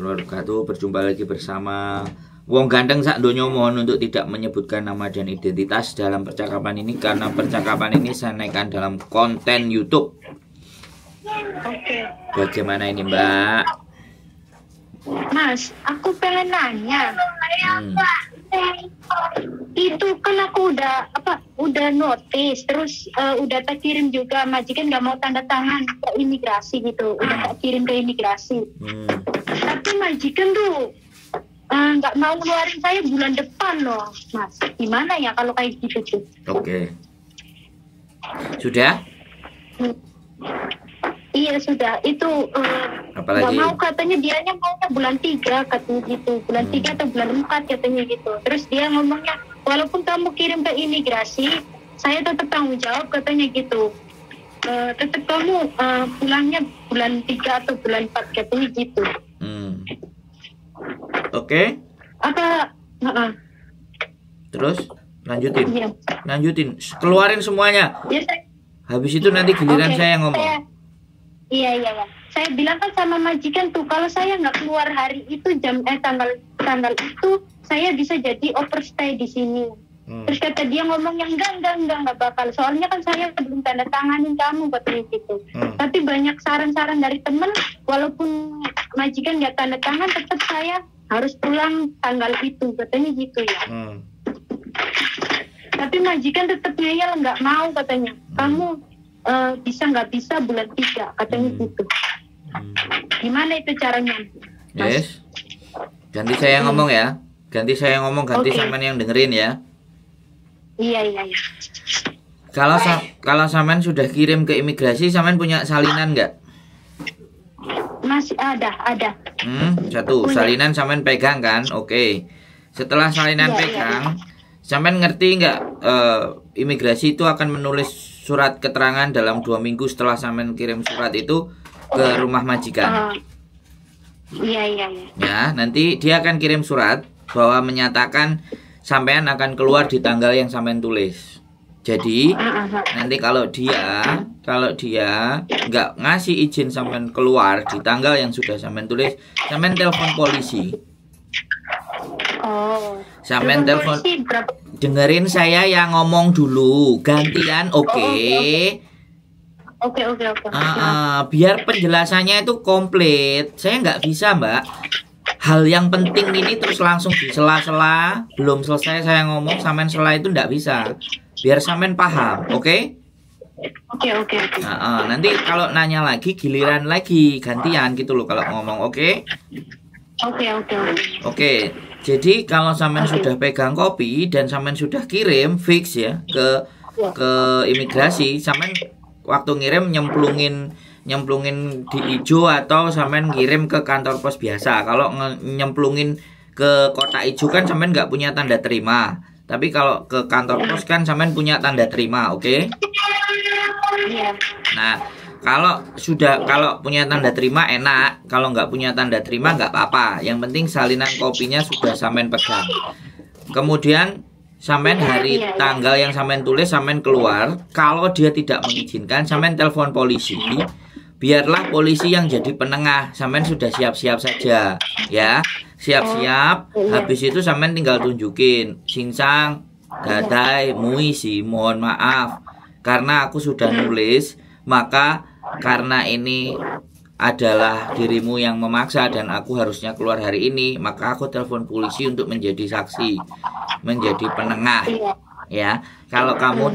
warahmatullahi wabarakatuh. Berjumpa lagi bersama Wong Ganteng sak donya. Mohon untuk tidak menyebutkan nama dan identitas dalam percakapan ini, karena percakapan ini saya naikkan dalam konten YouTube. Oke. Bagaimana ini, Mbak? Mas, aku pengen nanya. Itu kan aku udah notice, terus udah tak kirim juga, majikan nggak mau tanda tangan ke imigrasi gitu, udah tak kirim ke imigrasi. Tapi majikan tuh nggak mau ngeluarin saya bulan depan loh, Mas. Gimana ya kalau kayak gitu tuh? Oke. Sudah? Iya sudah, itu Apalagi? nggak mau, katanya dianya maunya bulan 3 katanya gitu, bulan 3 atau bulan 4 katanya gitu. Terus dia ngomongnya, walaupun kamu kirim ke imigrasi, saya tetap tanggung jawab katanya gitu. Tetap kamu pulangnya bulan 3 atau bulan 4 katanya gitu. Oke. Apa? Terus lanjutin. Iya. Lanjutin. Keluarin semuanya. Ya, Habis itu nanti giliran Oke, saya yang ngomong. Iya. Saya bilang kan sama majikan tuh, kalau saya nggak keluar hari itu tanggal itu, saya bisa jadi overstay di sini. Terus kata dia ngomongnya enggak bakal. Soalnya kan saya belum tanda tanganin kamu katanya gitu. Tapi banyak saran-saran dari temen, walaupun majikan nggak tanda tangan, tetap saya harus pulang tanggal itu katanya gitu ya. Tapi majikan tetap ngeyel, nggak mau katanya. Kamu bisa nggak bisa bulan 3 katanya gitu. Gimana itu caranya, Mas? Yes. Ganti saya yang ngomong ya. Ganti saya yang ngomong, ganti Oke. sampean yang dengerin ya. Iya. Kalau sampean sudah kirim ke imigrasi, sampean punya salinan nggak? Masih ada. Satu Punya. salinan sampean pegang kan? Oke. Setelah salinan Iya, pegang, sampean ngerti nggak? Imigrasi itu akan menulis surat keterangan dalam 2 minggu setelah sampean kirim surat itu ke rumah majikan. Iya. Ya, nanti dia akan kirim surat bahwa menyatakan sampean akan keluar di tanggal yang sampean tulis. Jadi nanti kalau dia nggak ngasih izin sampean keluar di tanggal yang sudah sampean tulis, sampean telepon polisi. Sampean telepon. Dengerin saya yang ngomong dulu, gantian, oke? Oke. Biar penjelasannya itu komplit. Saya nggak bisa, Mbak. Hal yang penting ini terus langsung di sela-sela, belum selesai saya ngomong, sampean sela itu nggak bisa. Biar sampean paham, oke? Oke. Nanti kalau nanya lagi, giliran lagi, gantian gitu loh kalau ngomong, oke? Oke, jadi kalau sampean sudah pegang kopi dan sampean sudah kirim fix ya ke imigrasi, sampean waktu ngirim nyemplungin di ijo atau sampean ngirim ke kantor pos biasa. Kalau nyemplungin ke kotak ijo kan sampean nggak punya tanda terima. Tapi kalau ke kantor pos kan sampean punya tanda terima, oke? Iya. Nah, kalau punya tanda terima enak, kalau nggak punya tanda terima nggak apa-apa. Yang penting salinan kopinya sudah sampean pegang. Kemudian sampean hari tanggal yang sampean tulis sampean keluar. Kalau dia tidak mengizinkan, sampean telepon polisi. Biarlah polisi yang jadi penengah. Sampean sudah siap-siap saja, ya. Siap-siap. Habis itu sampean tinggal tunjukin, Sinsang, Dadai, Muisi, mohon maaf karena aku sudah nulis, maka karena ini adalah dirimu yang memaksa dan aku harusnya keluar hari ini, maka aku telepon polisi untuk menjadi saksi, menjadi penengah. Ya, kalau kamu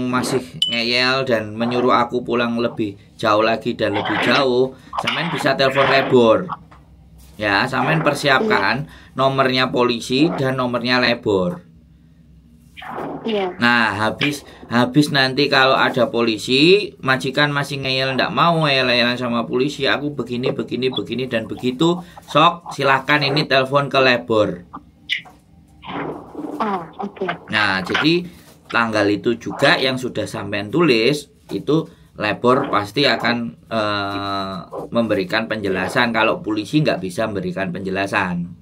masih ngeyel dan menyuruh aku pulang lebih jauh lagi dan lebih jauh, sampean bisa telepon lebor. Ya, sampean persiapkan nomornya polisi dan nomornya lebor. Nah, habis nanti kalau ada polisi, majikan masih ngeyel ndak mau ngeyel-ngeyelan sama polisi, aku begini dan begitu, sok silahkan ini telepon ke lebor. Nah, jadi tanggal itu juga yang sudah sampean tulis itu lebor pasti akan memberikan penjelasan. Kalau polisi nggak bisa memberikan penjelasan,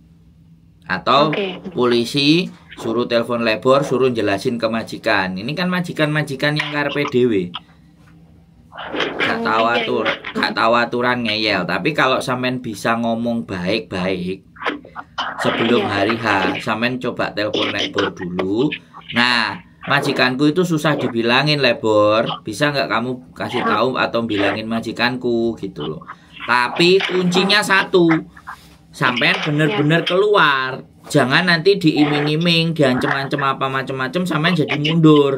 atau polisi suruh telepon lebor, suruh jelasin ke majikan. Ini kan majikan yang karepe dhewe. gak tahu aturan ngeyel. Tapi kalau sampean bisa ngomong baik-baik sebelum hari H, sampean coba telepon Lebor dulu. Nah, majikanku itu susah dibilangin, Lebor. Bisa nggak kamu kasih tahu atau bilangin majikanku gitu loh. Tapi kuncinya satu, sampean bener-bener keluar. Jangan nanti diiming-iming, diancem-ancem apa macem-macem, sampean jadi mundur.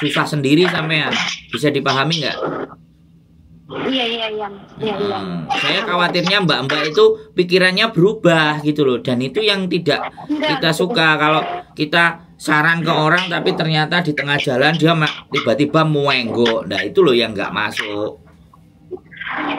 Susah sendiri sampean. Bisa dipahami nggak? Iya. Saya khawatirnya mbak-mbak itu pikirannya berubah gitu loh. Dan itu yang tidak kita suka. Kalau kita saran ke orang tapi ternyata di tengah jalan dia tiba-tiba muenggok. Nah itu loh yang nggak masuk.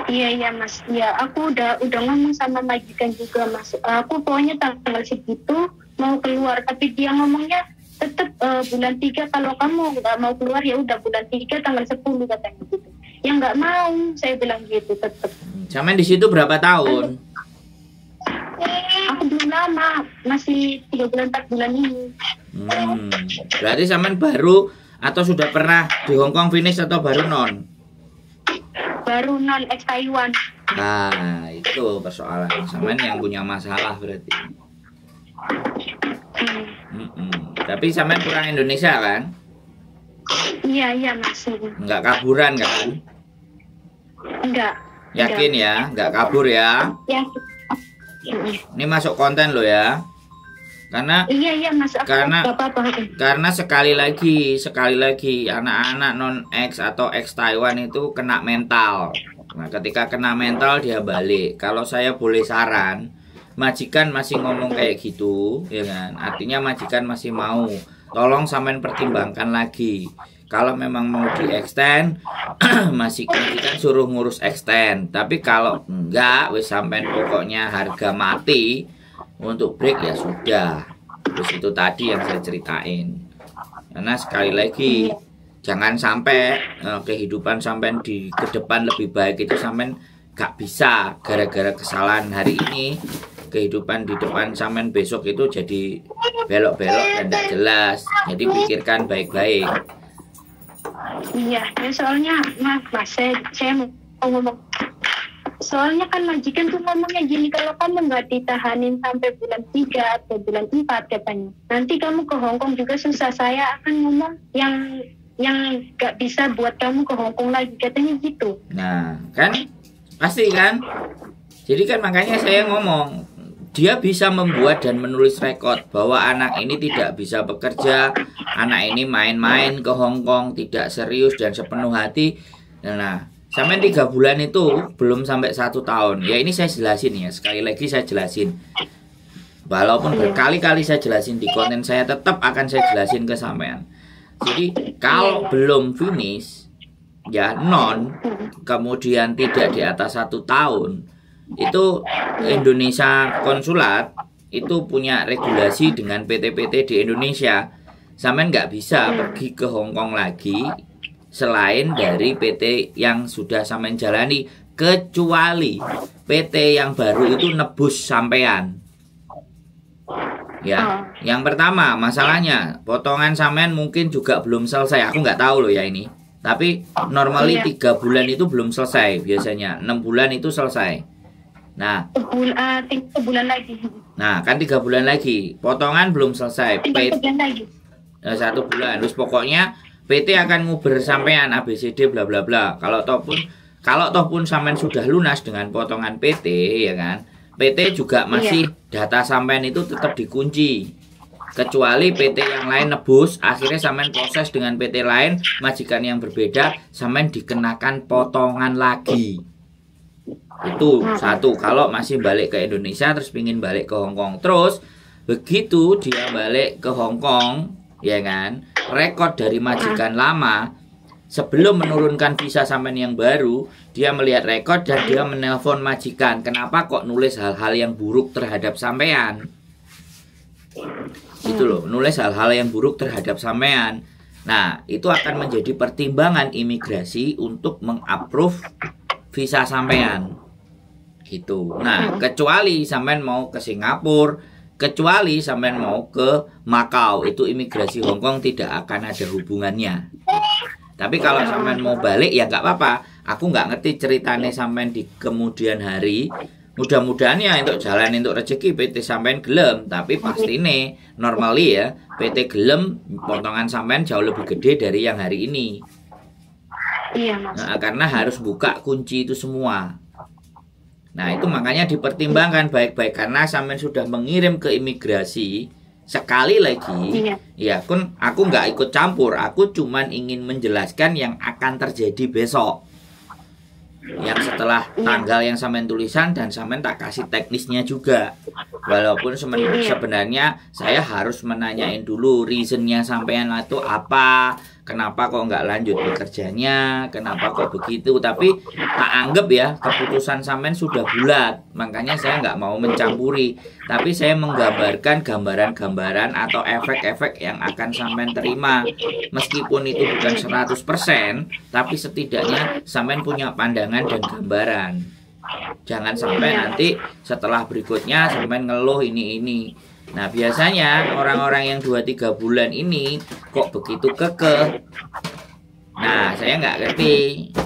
Iya Mas. Iya, aku udah ngomong sama majikan juga Mas. Aku pokoknya tanggal segitu mau keluar, tapi dia ngomongnya tetap bulan 3 kalau kamu nggak mau keluar ya udah bulan 3 tanggal 10 katanya gitu. Ya nggak mau, saya bilang gitu tetap. Sampai di situ berapa tahun? Aku belum lama, masih 3 bulan 4 bulan ini. Berarti sampean baru atau sudah pernah di Hong Kong finish atau baru non? Baru non ex Taiwan. Nah itu persoalan, sampean yang punya masalah berarti. Tapi sampean pulang Indonesia kan? Iya masih. Nggak kaburan kan? Enggak. Yakin ya? Nggak kabur ya? Ya. Ini masuk konten lo ya. Karena iya masuk. Karena sekali lagi anak-anak non ex atau ex Taiwan itu kena mental. Nah, ketika kena mental dia balik. Kalau saya boleh saran, majikan masih ngomong kayak gitu, ya kan? Artinya majikan masih mau. Tolong sampean pertimbangkan lagi. Kalau memang mau di-extend, majikan suruh ngurus extend. Tapi kalau enggak, wis sampean pokoknya harga mati untuk break ya sudah. Terus itu tadi yang saya ceritain. Karena sekali lagi jangan sampai kehidupan sampean di ke depan lebih baik itu sampean gak bisa gara-gara kesalahan hari ini. Kehidupan di depan sampean besok itu jadi belok-belok dan tidak jelas. Jadi pikirkan baik-baik. Iya, soalnya mas saya mau ngomong. Soalnya kan majikan tuh ngomongnya gini, kalau kamu nggak ditahanin sampai bulan 3 atau bulan 4 katanya, nanti kamu ke Hong Kong juga susah. Saya akan ngomong yang nggak bisa buat kamu ke Hong Kong lagi katanya gitu. Nah, kan pasti kan. Jadi kan makanya saya ngomong, dia bisa membuat dan menulis rekod bahwa anak ini tidak bisa bekerja, anak ini main-main ke Hong Kong, tidak serius dan sepenuh hati. Nah, sampai 3 bulan itu belum sampai 1 tahun. Ya ini saya jelasin ya, sekali lagi saya jelasin. Walaupun berkali-kali saya jelasin di konten saya, tetap akan saya jelasin ke sampean. Jadi kalau belum finish, ya non, kemudian tidak di atas 1 tahun, itu Indonesia konsulat itu punya regulasi dengan PT-PT di Indonesia. Sampean nggak bisa pergi ke Hong Kong lagi selain dari PT yang sudah sampean jalani, kecuali PT yang baru itu nebus sampean. Ya, yang pertama masalahnya potongan sampean mungkin juga belum selesai. Aku nggak tahu loh ya ini. Tapi normally 3 bulan itu belum selesai biasanya. 6 bulan itu selesai. Nah, 3 bulan lagi. Nah, kan 3 bulan lagi. Potongan belum selesai. 3 bulan lagi. 1 bulan. Terus pokoknya PT akan nguber sampean ABCD bla bla bla. Kalau toh pun sampean sudah lunas dengan potongan PT, ya kan? PT juga masih data sampean itu tetap dikunci. Kecuali PT yang lain nebus, akhirnya sampean proses dengan PT lain, majikan yang berbeda, sampean dikenakan potongan lagi. Itu satu. Kalau masih balik ke Indonesia terus pingin balik ke Hong Kong, terus begitu dia balik ke Hong Kong, ya kan, rekod dari majikan lama sebelum menurunkan visa sampean yang baru, dia melihat rekod dan dia menelpon majikan, kenapa kok nulis hal-hal yang buruk terhadap sampean. Itu loh, nulis hal-hal yang buruk terhadap sampean. Nah, itu akan menjadi pertimbangan imigrasi untuk mengapprove visa sampean. Gitu. Nah, kecuali sampean mau ke Singapura, kecuali sampean mau ke Macau, itu imigrasi Hong Kong tidak akan ada hubungannya. Tapi kalau sampean mau balik ya nggak apa-apa. Aku nggak ngerti ceritanya sampean di kemudian hari. Mudah-mudahan ya untuk jalan untuk rezeki PT sampean gelem, tapi pasti nih normally ya PT gelem potongan sampean jauh lebih gede dari yang hari ini. Iya, Mas. Nah, karena harus buka kunci itu semua. Nah, itu makanya dipertimbangkan baik-baik karena sampean sudah mengirim ke imigrasi sekali lagi. Iya. Ya, aku nggak ikut campur, aku cuman ingin menjelaskan yang akan terjadi besok. Yang setelah tanggal yang sampean tulisan dan sampean tak kasih teknisnya juga. Walaupun sebenarnya saya harus menanyain dulu reasonnya sampean itu apa, kenapa kok nggak lanjut bekerjanya, kenapa kok begitu. Tapi tak anggap ya keputusan sampean sudah bulat, makanya saya nggak mau mencampuri. Tapi saya menggambarkan gambaran-gambaran atau efek-efek yang akan sampean terima. Meskipun itu bukan 100%, tapi setidaknya sampean punya pandangan dan gambaran. Jangan sampai nanti setelah berikutnya sampean ngeluh ini. Nah, biasanya orang-orang yang 2-3 bulan ini kok begitu kekeh. Nah, saya nggak ngerti.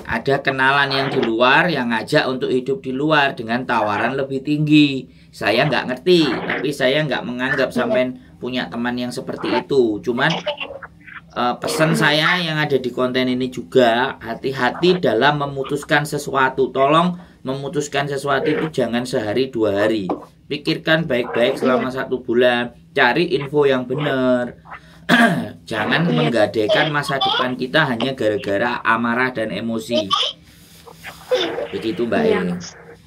Ada kenalan yang di luar yang ngajak untuk hidup di luar dengan tawaran lebih tinggi. Saya nggak ngerti, tapi saya nggak menganggap sampean punya teman yang seperti itu. Cuman pesan saya yang ada di konten ini juga, hati-hati dalam memutuskan sesuatu. Tolong memutuskan sesuatu itu jangan sehari 2 hari. Pikirkan baik-baik selama 1 bulan. Cari info yang benar. Jangan menggadaikan masa depan kita hanya gara-gara amarah dan emosi. Begitu Mbak E.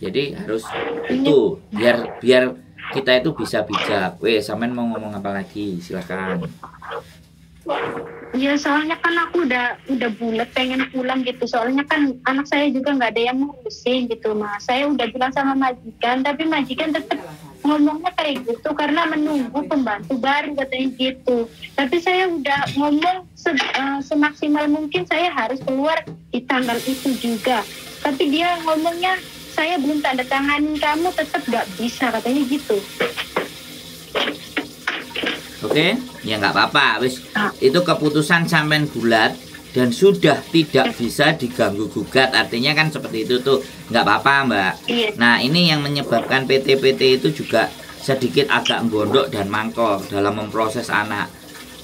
Jadi harus itu biar kita itu bisa bijak. Sampean mau ngomong apa lagi? Silakan. Ya soalnya kan aku udah bulat pengen pulang gitu. Soalnya kan anak saya juga nggak ada yang ngurusin gitu, Mas. Saya udah bilang sama majikan, tapi majikan tetap ngomongnya kayak gitu karena menunggu pembantu baru katanya gitu. Tapi saya udah ngomong semaksimal mungkin saya harus keluar di tanggal itu juga. Tapi dia ngomongnya saya belum tanda tangan kamu tetap nggak bisa katanya gitu. Oke, ya nggak apa-apa, wis itu keputusan sampean bulat dan sudah tidak bisa diganggu gugat, artinya kan seperti itu tuh, nggak apa-apa Mbak. Nah ini yang menyebabkan PT-PT itu juga sedikit agak gondok dan mangkok dalam memproses anak.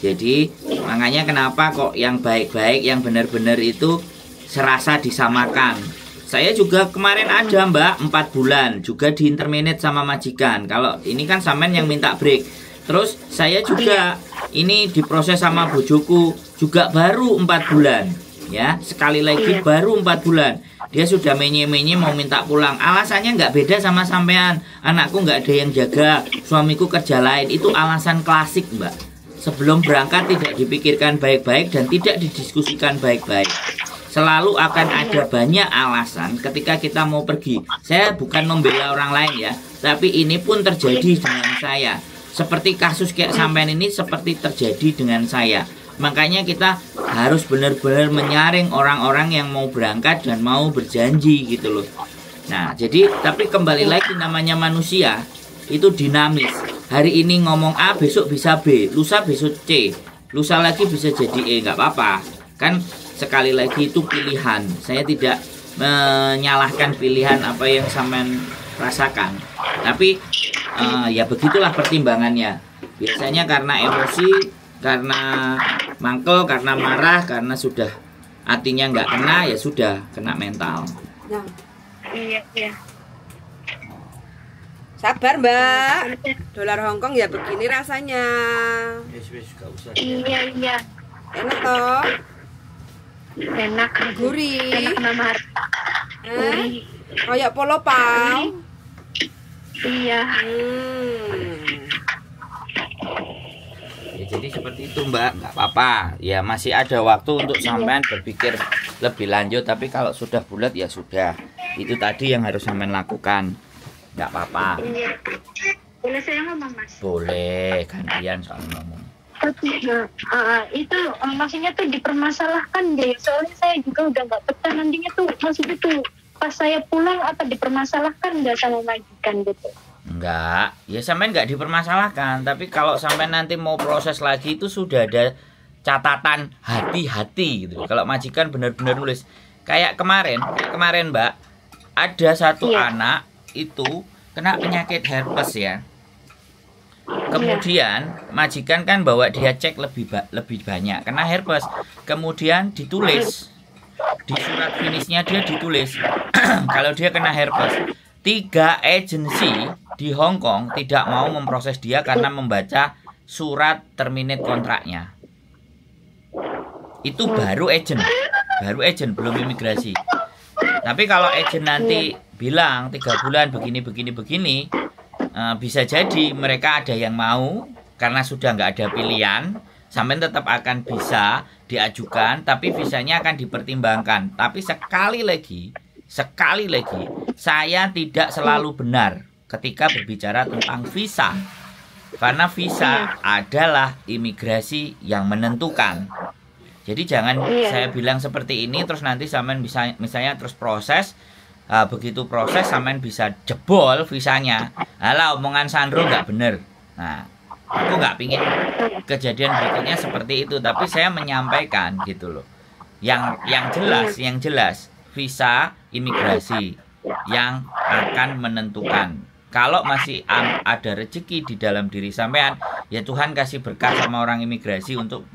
Jadi makanya kenapa kok yang baik-baik, yang benar-benar itu serasa disamakan. Saya juga kemarin ada Mbak 4 bulan juga di interminate sama majikan. Kalau ini kan sampean yang minta break. Terus saya juga ini diproses sama bojoku juga baru 4 bulan ya. Sekali lagi baru 4 bulan. Dia sudah menye-menye mau minta pulang. Alasannya nggak beda sama sampean. Anakku nggak ada yang jaga, suamiku kerja lain. Itu alasan klasik Mbak. Sebelum berangkat tidak dipikirkan baik-baik dan tidak didiskusikan baik-baik. Selalu akan ada banyak alasan ketika kita mau pergi. Saya bukan membela orang lain ya, tapi ini pun terjadi dengan saya. Seperti kasus kayak sampean ini seperti terjadi dengan saya. Makanya kita harus benar-benar menyaring orang-orang yang mau berangkat dan mau berjanji gitu loh. Nah, jadi tapi kembali lagi namanya manusia itu dinamis. Hari ini ngomong A, besok bisa B, lusa besok C, lusa lagi bisa jadi E, nggak apa-apa. Kan sekali lagi itu pilihan. Saya tidak menyalahkan pilihan apa yang sampean rasakan. Tapi ya begitulah pertimbangannya. Biasanya karena emosi, karena mangkel, karena marah, karena sudah hatinya nggak kena, ya sudah kena mental. Nah, iya. Sabar Mbak. Dolar Hongkong ya begini rasanya. Iya. Enak toh? Enak. Gurih. Enak Mama. Kayak polo pau. Iya. Ya, jadi seperti itu Mbak, nggak apa-apa. Ya masih ada waktu untuk sampean berpikir lebih lanjut. Tapi kalau sudah bulat ya sudah. Itu tadi yang harus sampean lakukan. Nggak apa-apa. Iya. Boleh saya ngomong Mas? Boleh, gantian soal ngomong. Itu maksudnya tuh dipermasalahkan deh. Soalnya saya juga udah nggak betah nantinya tuh. Maksudnya tuh pas saya pulang apa dipermasalahkan nggak sama majikan gitu? Enggak, ya sampean nggak dipermasalahkan. Tapi kalau sampean nanti mau proses lagi itu sudah ada catatan hati-hati gitu. Kalau majikan benar-benar nulis kayak kemarin Mbak, ada satu anak itu kena penyakit herpes ya. Kemudian majikan kan bawa dia cek lebih banyak kena herpes. Kemudian ditulis di surat finishnya dia ditulis kalau dia kena herpes. 3 agensi di Hong Kong tidak mau memproses dia karena membaca surat terminate kontraknya. Itu baru agent belum imigrasi. Tapi kalau agent nanti bilang 3 bulan begini, bisa jadi mereka ada yang mau karena sudah nggak ada pilihan, sampai tetap akan bisa diajukan, tapi visanya akan dipertimbangkan. Tapi sekali lagi, saya tidak selalu benar ketika berbicara tentang visa, karena visa adalah imigrasi yang menentukan. Jadi jangan saya bilang seperti ini terus nanti sampean bisa misalnya terus proses, begitu proses sampean bisa jebol visanya. Alah, omongan Sandro nggak bener. Nah, aku nggak pingin kejadian berikutnya seperti itu, tapi saya menyampaikan gitu loh. Yang jelas visa imigrasi yang akan menentukan. Kalau masih ada rezeki di dalam diri sampean, ya Tuhan kasih berkah sama orang imigrasi untuk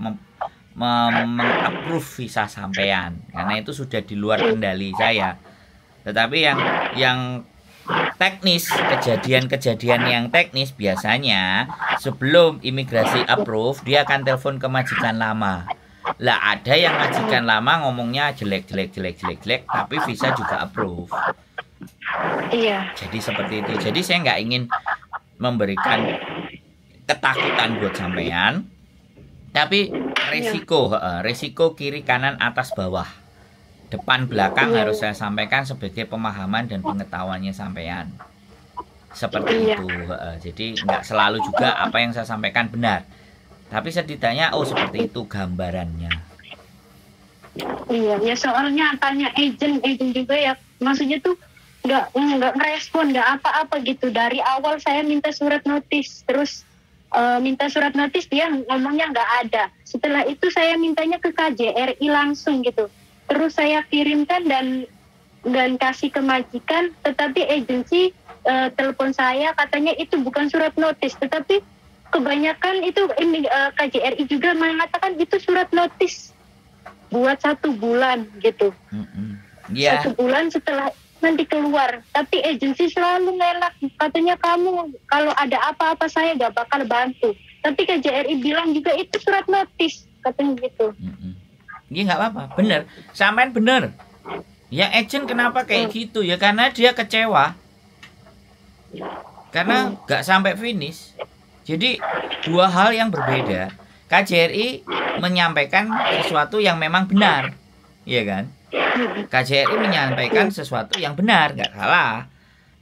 meng-approve visa sampean, karena itu sudah di luar kendali saya. Tetapi yang teknis, kejadian yang teknis biasanya sebelum imigrasi approve dia akan telepon ke majikan lama. Lah ada yang majikan lama ngomongnya jelek, tapi visa juga approve. Iya. Jadi seperti itu. Jadi saya nggak ingin memberikan ketakutan buat sampean, tapi resiko kiri kanan atas bawah, depan belakang harus saya sampaikan sebagai pemahaman dan pengetahuannya sampean. Seperti itu. Jadi nggak selalu juga apa yang saya sampaikan benar, tapi setidaknya seperti itu gambarannya. Iya, ya soalnya tanya agent juga ya, maksudnya tuh nggak ngerespon, nggak apa-apa gitu. Dari awal saya minta surat notis, terus minta surat notis dia ngomongnya nggak ada. Setelah itu saya mintanya ke KJRI langsung gitu. Terus saya kirimkan dan kasih ke majikan, tetapi agensi telepon saya katanya itu bukan surat notis, tetapi kebanyakan itu KJRI juga mengatakan itu surat notis buat 1 bulan gitu. 1 bulan setelah nanti keluar, tapi agensi selalu ngelak, katanya kamu kalau ada apa-apa saya gak bakal bantu, tapi KJRI bilang juga itu surat notis katanya gitu. Iya nggak apa-apa, bener, sampean bener. Yang agent kenapa kayak gitu ya, karena dia kecewa karena gak sampai finish. Jadi 2 hal yang berbeda. KJRI menyampaikan sesuatu yang memang benar, iya kan? KJRI menyampaikan sesuatu yang benar, nggak salah.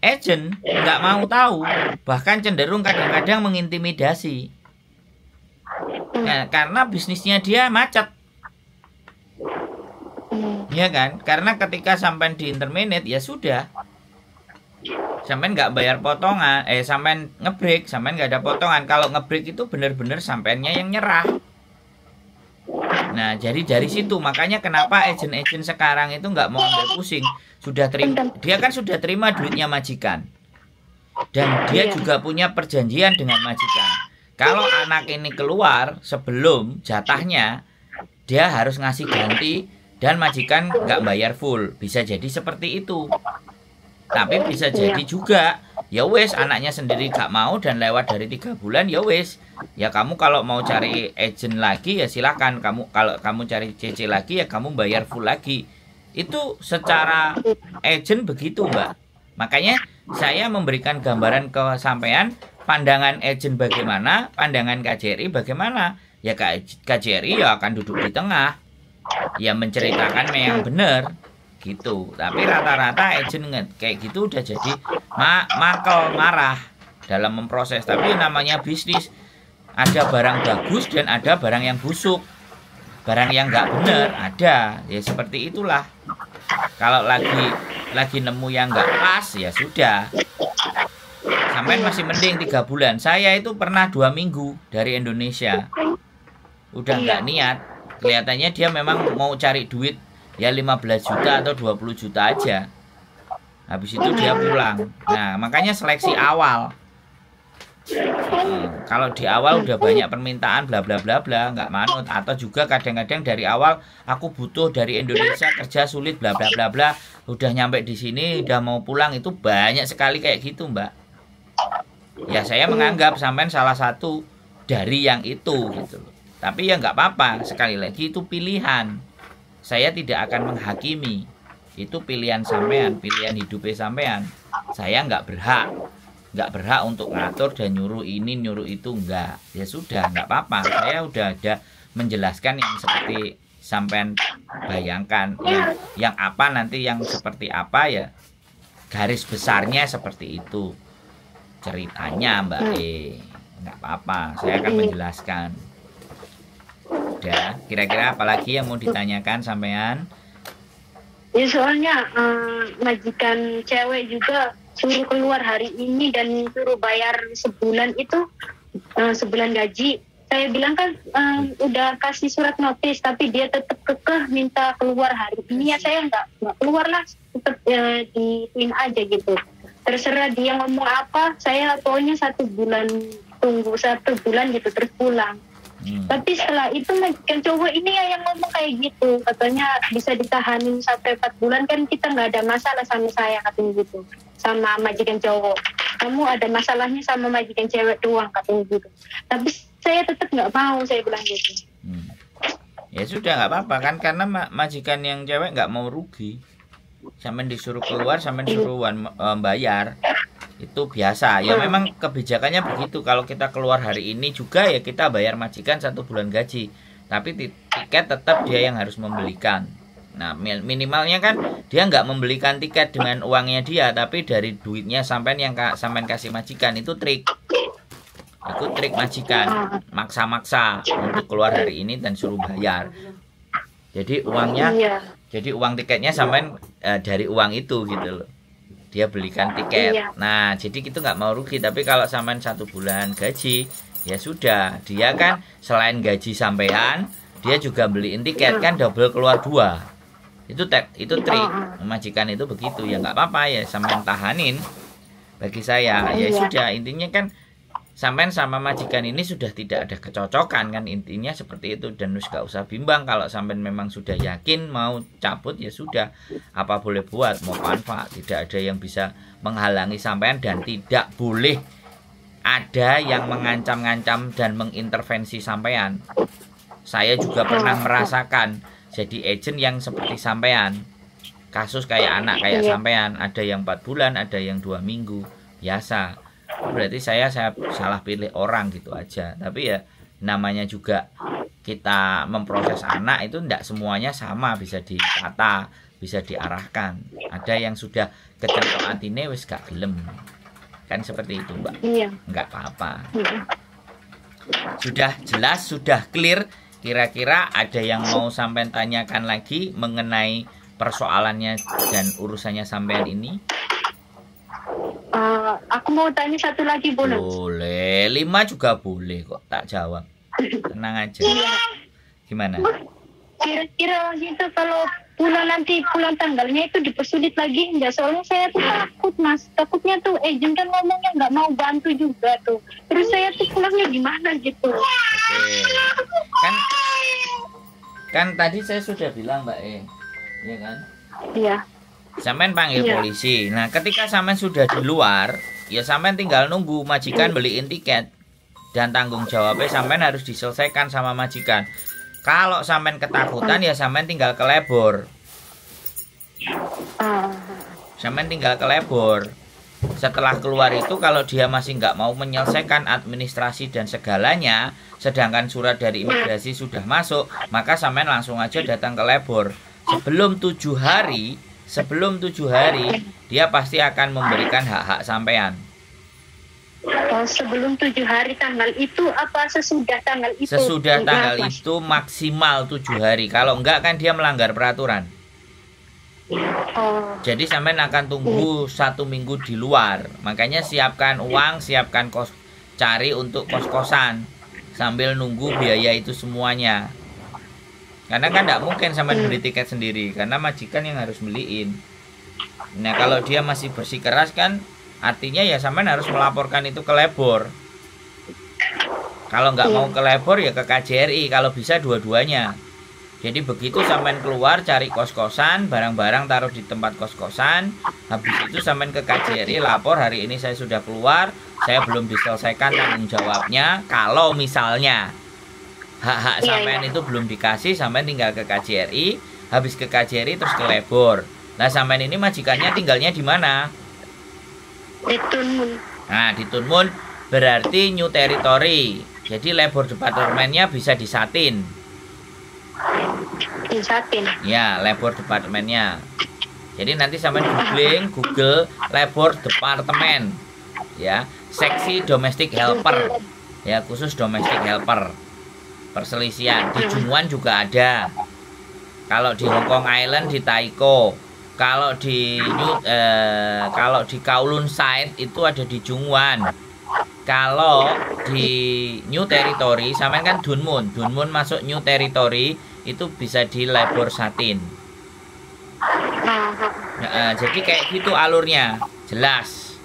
Agent nggak mau tahu, bahkan cenderung kadang-kadang mengintimidasi. Nah, karena bisnisnya dia macet, ya kan? Karena ketika sampai di interminate ya sudah, sampai nggak bayar potongan, sampai ngebreak, sampai nggak ada potongan. Kalau ngebreak itu benar-benar sampainya yang nyerah. Nah, jadi dari situ makanya kenapa agen-agen sekarang itu nggak mau ambil pusing. Sudah terima, dia kan sudah terima duitnya majikan, dan dia juga punya perjanjian dengan majikan. Kalau anak ini keluar sebelum jatahnya, dia harus ngasih ganti dan majikan nggak bayar full. Bisa jadi seperti itu. Tapi bisa jadi juga ya wes anaknya sendiri gak mau dan lewat dari 3 bulan ya wes. Ya kamu kalau mau cari agent lagi ya silakan. Kalau kamu cari CC lagi ya kamu bayar full lagi. Itu secara agent begitu, Mbak. Makanya saya memberikan gambaran ke sampean, pandangan agent bagaimana, pandangan KJRI bagaimana. Ya KJRI ya akan duduk di tengah, ya menceritakan yang benar gitu. Tapi rata-rata agent kayak gitu udah jadi marah dalam memproses. Tapi namanya bisnis, ada barang bagus dan ada barang yang busuk, barang yang nggak benar ada. Ya seperti itulah. Kalau lagi nemu yang nggak pas ya sudah. Sampai masih mending 3 bulan. Saya itu pernah 2 minggu dari Indonesia. udah nggak niat. Kelihatannya dia memang mau cari duit ya 15 juta atau 20 juta aja. Habis itu dia pulang. Nah, makanya seleksi awal. Kalau di awal udah banyak permintaan bla bla bla bla, nggak manut. Atau juga kadang-kadang dari awal aku butuh dari Indonesia, kerja sulit bla bla bla bla, udah nyampe di sini udah mau pulang, itu banyak sekali kayak gitu, Mbak. Ya saya menganggap sampean salah satu dari yang itu gitu loh. Tapi ya nggak apa-apa, sekali lagi itu pilihan. Saya tidak akan menghakimi. Itu pilihan sampean, pilihan hidupnya sampean. Saya nggak berhak untuk ngatur dan nyuruh ini nyuruh itu, enggak. Ya sudah, nggak apa-apa. Saya udah ada menjelaskan yang seperti sampean bayangkan, yang apa nanti, yang seperti apa ya, garis besarnya seperti itu ceritanya, Mbak nggak apa-apa, saya akan menjelaskan. Udah, kira-kira apalagi yang mau ditanyakan sampean? Ya soalnya majikan cewek juga suruh keluar hari ini dan suruh bayar sebulan itu, sebulan gaji. Saya bilang kan udah kasih surat notis, tapi dia tetap kekeh minta keluar hari ini. Ya saya nggak keluar lah, tetap diin aja gitu. Terserah dia ngomong apa, saya pokoknya 1 bulan, tunggu 1 bulan gitu terus pulang. Tapi setelah itu majikan cowok ini ya yang ngomong kayak gitu, katanya bisa ditahanin sampai 4 bulan, kan kita nggak ada masalah sama saya, katanya gitu, sama majikan cowok. Kamu ada masalahnya sama majikan cewek doang, katanya gitu. Tapi saya tetap nggak mau, saya bilang gitu. Ya sudah, nggak apa-apa kan, karena majikan yang cewek nggak mau rugi. Sampai disuruh keluar, sampai disuruh bayar, itu biasa. Ya memang kebijakannya begitu. Kalau kita keluar hari ini juga ya kita bayar majikan 1 bulan gaji. Tapi tiket tetap dia yang harus membelikan. Nah minimalnya kan dia nggak membelikan tiket dengan uangnya dia, tapi dari duitnya sampean yang sampean kasih majikan. Itu trik. Itu trik majikan, maksa-maksa untuk keluar hari ini dan suruh bayar. Jadi uangnya, jadi uang tiketnya sampean dari uang itu gitu loh. Dia belikan tiket. Nah, jadi kita nggak mau rugi. Tapi kalau sampean 1 bulan gaji, ya sudah. Dia kan selain gaji sampean, dia juga beliin tiket, kan double keluar 2. Itu trik. Majikan itu begitu. Ya nggak apa-apa ya, sampean tahanin. Bagi saya, ya sudah. Intinya kan sampean sama majikan ini sudah tidak ada kecocokan kan, intinya seperti itu. Dan gak usah bimbang, kalau sampean memang sudah yakin mau cabut ya sudah, apa boleh buat, mau manfaat, tidak ada yang bisa menghalangi sampean, dan tidak boleh ada yang mengancam-ngancam dan mengintervensi sampean. Saya juga pernah merasakan jadi agent yang seperti sampean, kasus kayak anak kayak sampean, ada yang 4 bulan, ada yang 2 minggu, biasa. Berarti saya salah pilih orang gitu aja. Tapi ya namanya juga kita memproses anak itu tidak semuanya sama bisa ditata, bisa diarahkan. Ada yang sudah kecentok atine wis gak gelem. Kan seperti itu, Mbak. Enggak apa-apa. Sudah jelas, sudah clear. Kira-kira ada yang mau sampean tanyakan lagi mengenai persoalannya dan urusannya sampean ini? Aku mau tanya satu lagi, boleh? Boleh, 5 juga boleh kok, tak jawab. Tenang aja. Gimana? Kira-kira gitu kalau pulang tanggalnya itu dipersulit lagi enggak? Soalnya saya tuh takut, Mas. Takutnya tuh agent kan ngomongnya nggak mau bantu juga tuh. Terus saya tuh pulangnya gimana gitu. Oke. Kan tadi saya sudah bilang, Mbak iya kan? Iya. Sampean panggil polisi. Nah, ketika sampean sudah di luar, ya sampean tinggal nunggu majikan beliin tiket. Dan tanggung jawabnya sampean harus diselesaikan sama majikan. Kalau sampean ketakutan ya sampean tinggal ke lebor. Sampean tinggal ke lebor. Setelah keluar itu kalau dia masih nggak mau menyelesaikan administrasi dan segalanya, sedangkan surat dari imigrasi sudah masuk, maka sampean langsung aja datang ke lebor. Sebelum 7 hari dia pasti akan memberikan hak-hak sampean. Sebelum 7 hari tanggal itu apa sesudah tanggal itu? Sesudah tanggal itu maksimal 7 hari. Kalau enggak kan dia melanggar peraturan. Jadi sampean akan tunggu 1 minggu di luar. Makanya siapkan uang, siapkan cari untuk kos-kosan. sambil nunggu biaya itu semuanya. Karena kan tidak mungkin sampean beli tiket sendiri, karena majikan yang harus beliin. Nah kalau dia masih bersikeras kan artinya ya sampean harus melaporkan itu ke labor. Kalau nggak mau ke labor ya ke KJRI, kalau bisa dua-duanya. Jadi begitu sampean keluar cari kos-kosan, barang-barang taruh di tempat kos-kosan, habis itu sampean ke KJRI lapor, hari ini saya sudah keluar, saya belum diselesaikan tanggung jawabnya. Kalau misalnya hak-hak sampean itu belum dikasih, sampean tinggal ke KJRI, habis ke KJRI terus ke labor. Nah sampean ini majikannya tinggalnya di mana? Di Tunmun. Nah di Tunmun berarti new territory. Jadi labor departemennya bisa disatin. Disatin. Ya, labor departemennya. Jadi nanti sampai Google labor departemen. Ya, seksi domestic helper. Ya, khusus domestic helper. Perselisihan di Jungwon juga ada. Kalau di Hong Kong Island di Taiko. Kalau di Kowloon Side itu ada di Jungwon. Kalau di New Territory sampean kan Dunmun masuk New Territory itu bisa di labor satin. Jadi kayak gitu alurnya, jelas.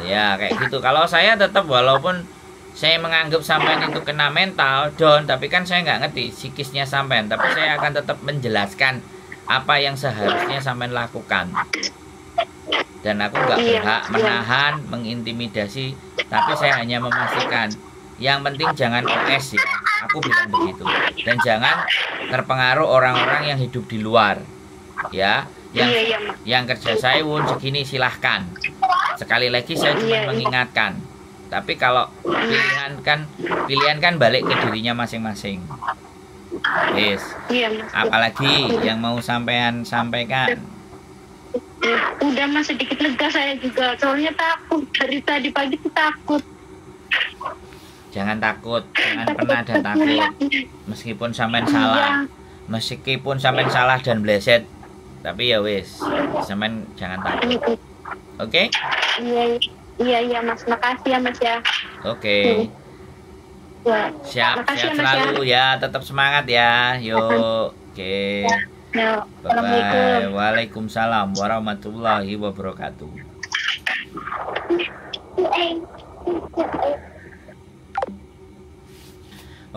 Ya kayak gitu. Kalau saya tetap walaupun saya menganggap sampean itu kena mental down, tapi kan saya nggak ngerti psikisnya sampean, tapi saya akan tetap menjelaskan apa yang seharusnya sampean lakukan. Dan aku nggak berhak menahan, mengintimidasi, tapi saya hanya memastikan yang penting jangan OS ya, aku bilang begitu. Dan jangan terpengaruh orang-orang yang hidup di luar, ya. Yang kerja saya segini silahkan. Sekali lagi saya cuma mengingatkan. Tapi kalau pilihan kan balik ke dirinya masing-masing. Yes. Apalagi yang mau sampean sampaikan? Udah mas, sedikit lega saya juga. Soalnya takut dari tadi pagi tuh takut. Jangan takut, jangan pernah ada takut. Meskipun sampean salah dan bleset, tapi ya wis, sampean jangan takut. Oke? Iya mas, makasih ya mas ya. Oke. Siap selalu ya, tetap semangat ya. Yuk. Oke. Bye-bye. Waalaikumsalam warahmatullahi wabarakatuh.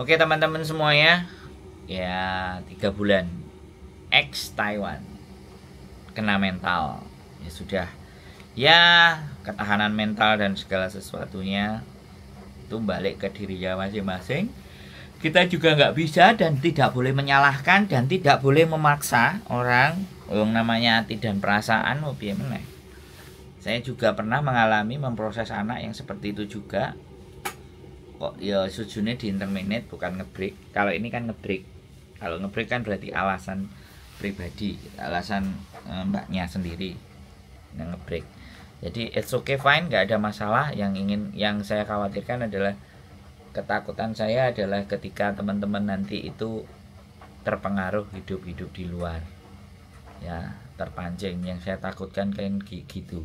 Oke teman-teman semuanya, ya 3 bulan ex Taiwan kena mental, ya sudah, ya ketahanan mental dan segala sesuatunya itu balik ke dirinya masing-masing. Kita juga nggak bisa dan tidak boleh menyalahkan dan tidak boleh memaksa orang yang namanya hati dan perasaan. Saya juga pernah mengalami memproses anak yang seperti itu juga. Kok ya sujudnya di intermediate bukan ngebreak. Kalau ini kan ngebreak. Kalau ngebreak kan berarti alasan pribadi, alasan mbaknya sendiri yang ngebreak. Jadi it's okay, fine, nggak ada masalah. Yang saya khawatirkan adalah, ketakutan saya adalah ketika teman-teman nanti itu terpengaruh hidup di luar, ya terpancing. Yang saya takutkan kayak gitu,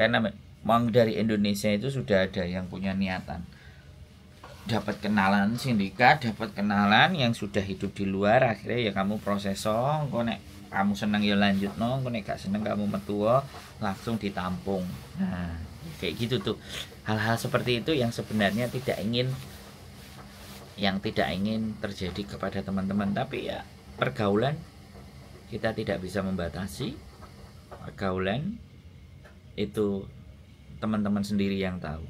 karena memang dari Indonesia itu sudah ada yang punya niatan dapat kenalan sindikat, dapat kenalan yang sudah hidup di luar, akhirnya ya kamu proses kok nek kamu seneng ya lanjut kok nek gak seneng kamu metua langsung ditampung. Nah kayak gitu tuh, hal-hal seperti itu yang sebenarnya tidak ingin terjadi kepada teman-teman. Tapi ya pergaulan kita tidak bisa membatasi. Pergaulan itu teman-teman sendiri yang tahu.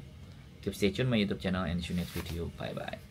Keep stay tune my YouTube channel and see you next video. Bye bye.